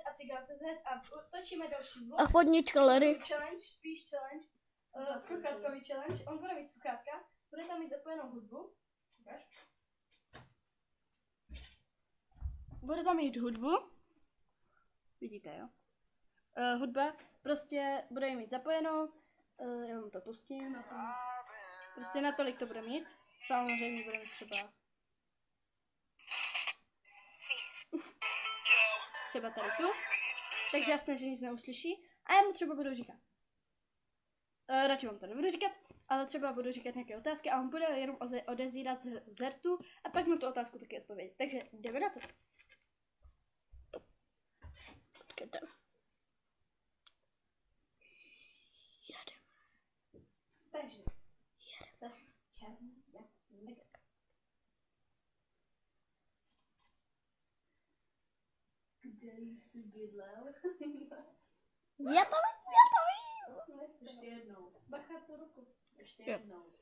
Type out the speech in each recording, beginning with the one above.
a Cigan.cz a točíme další vlog. A chodnička Larry. Challenge, spíš challenge. Sluchátkový challenge. On bude mít sluchátka, bude tam mít zapojenou hudbu. Ukáž. Bude tam mít hudbu. Vidíte, jo? Hudba, prostě bude mít zapojenou. Já vám to pustím. Prostě natolik to bude mít. Samozřejmě bude mít třeba tady tu. Takže jasné, že nic neuslyší. A já mu třeba budu říkat. Radši vám to nebudu říkat, ale třeba budu říkat nějaké otázky a on bude jenom odezírat z rtu a pak mu tu otázku taky odpovědět. Takže jdeme na to. Počkejte. Jedeme. Takže. Kde jsi bydlel? Já to vím. Ještě jednou. Bacha tu ruku. Ještě jednou.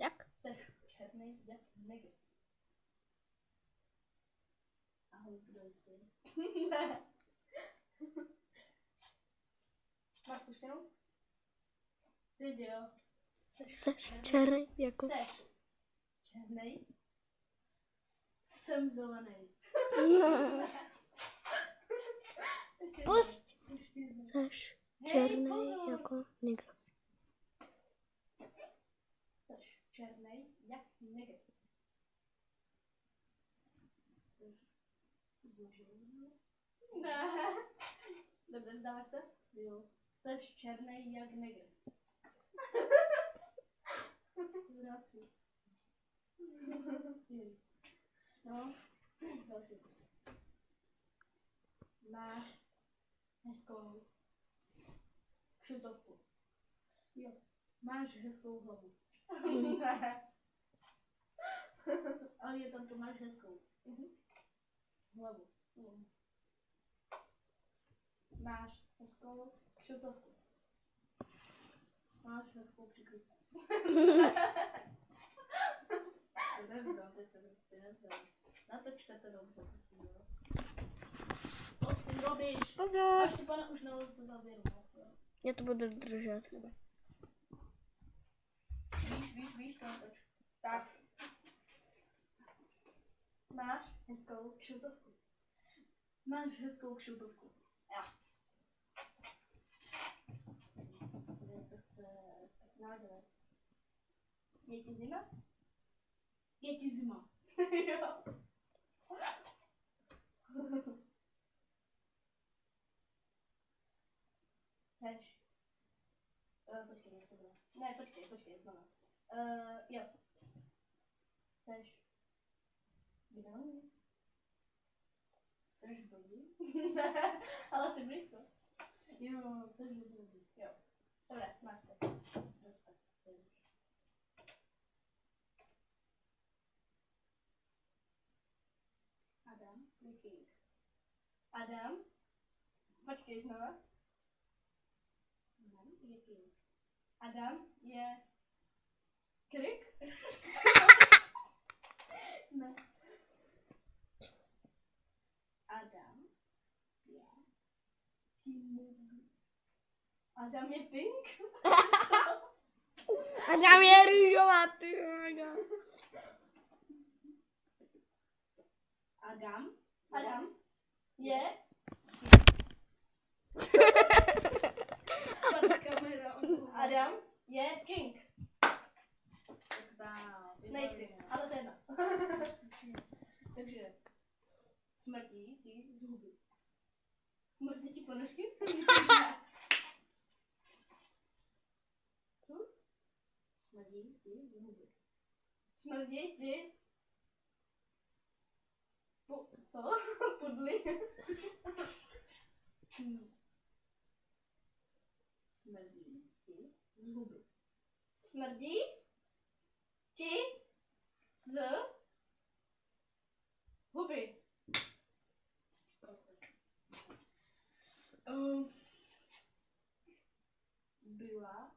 Jak? Seš černý jak negr. Ahoj, kdo jsi? Ne. Máš puštěnou? Teď jo. Seš černý jako... Seš černý. Jsem zelený. Pusť. Seš černý jako negr. Seš černý jak negr. Ne. Dobře, zdáváš se? Jo. Seš černý jak negr. No, další. Máš hezkou kšutovku. Jo. Máš hezkou hlavu. Ne. Ale je tam to máš hezkou. Hlavu. Máš hezkou kšutovku. Máš hezkou přikrutku. Nezdám, teď se prostě nezdám. Natočte to dobře, prosím, jo. To s tím robíš. Pozor. Až ty pane už nalez do závěru. Já to budu držet. Víš, to natoč. Tak. Máš hezkou kšutovku. Máš hezkou kšutovku. Jo. To chce nádělat. Je ti zima? Je ti zima. Jo. Seš. Počkej, jak to bylo? Ne, počkej, znova. Jo. Seš. Kdo? Seš bodí? Ne, ale jsi blízko. Jo, seš bodí. Jo. Dobré, máš to. Adam je king. Adam? Počkej znova. Adam je king. Adam je... Krik? Ne. Adam je... Adam je pink? Adam je růžová, ty. Adam je... Adam je king. Nejsi, ale to je jedno. Takže smrdí ti z huby. Smrdí ti ponožky? Co? Smrdí ti z huby. Smrdí ti... Co? Pudly? Smrdí ti z huby. Smrdí ti z huby. Byla.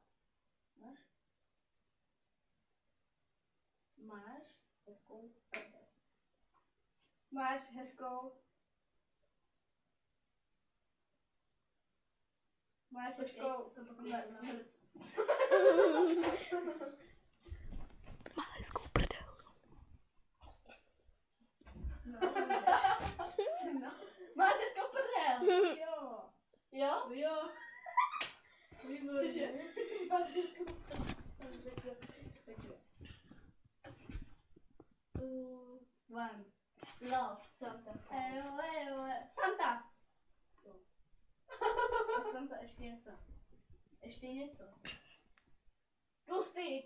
Máš hezkou prdel. Máš hezkou. Máš hezkou. Co potom Má hezkou prdel. No. Máš hezkou prdel. Jo. Jo? Jo. Cože? Máš hezkou prdel. One. Love. Santa. Santa. A Santa ještě něco. Ještě něco. Tlustý.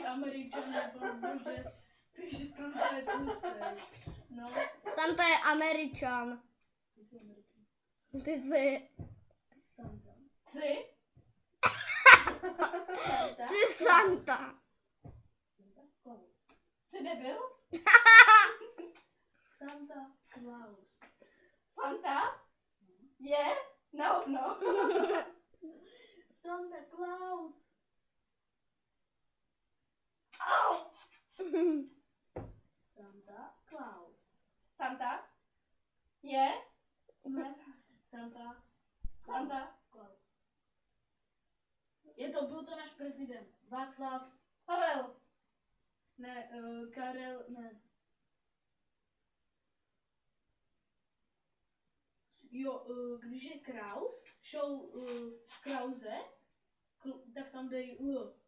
Američan, bože. Takže Santa je tlustý. No. Santa je Američan. Ty jsi. Santa. Jsi? Jsi Santa. Jsi debil? Santa Claus. Santa? Je? No, no. Santa Claus. Au! Santa Claus. Santa? Je? Ne. Santa. Santa Claus. Byl to náš prezident. Václav Havel. Ne, Karel, ne. Jo, když je Kraus, show Krause, tak tam dej L.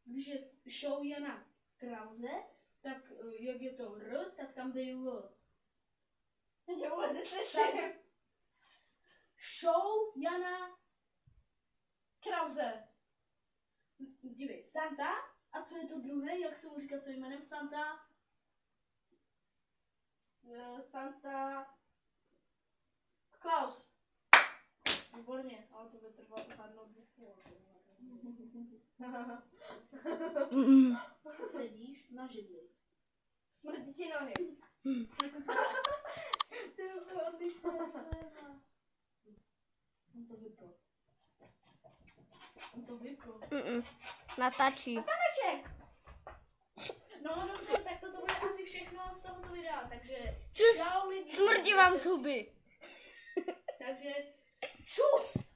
Když je show Jana Krause, tak jak je to R, tak tam dej L. Já vůbec neslyším. Show Jana Krause. Dívej, Santa. A co je to druhé? Jak se mu říká co jménem? Santa? Santa Claus. Výborně, ale to by trvalo odhadnout 2 slova. Sedíš na židli. Smrdí ti nohy. On to vypl. Natáčí. A taneček! No dobře, tak to bude asi všechno z tohoto videa, takže Čus, čau lidi. smrdí vám zuby. Takže čus!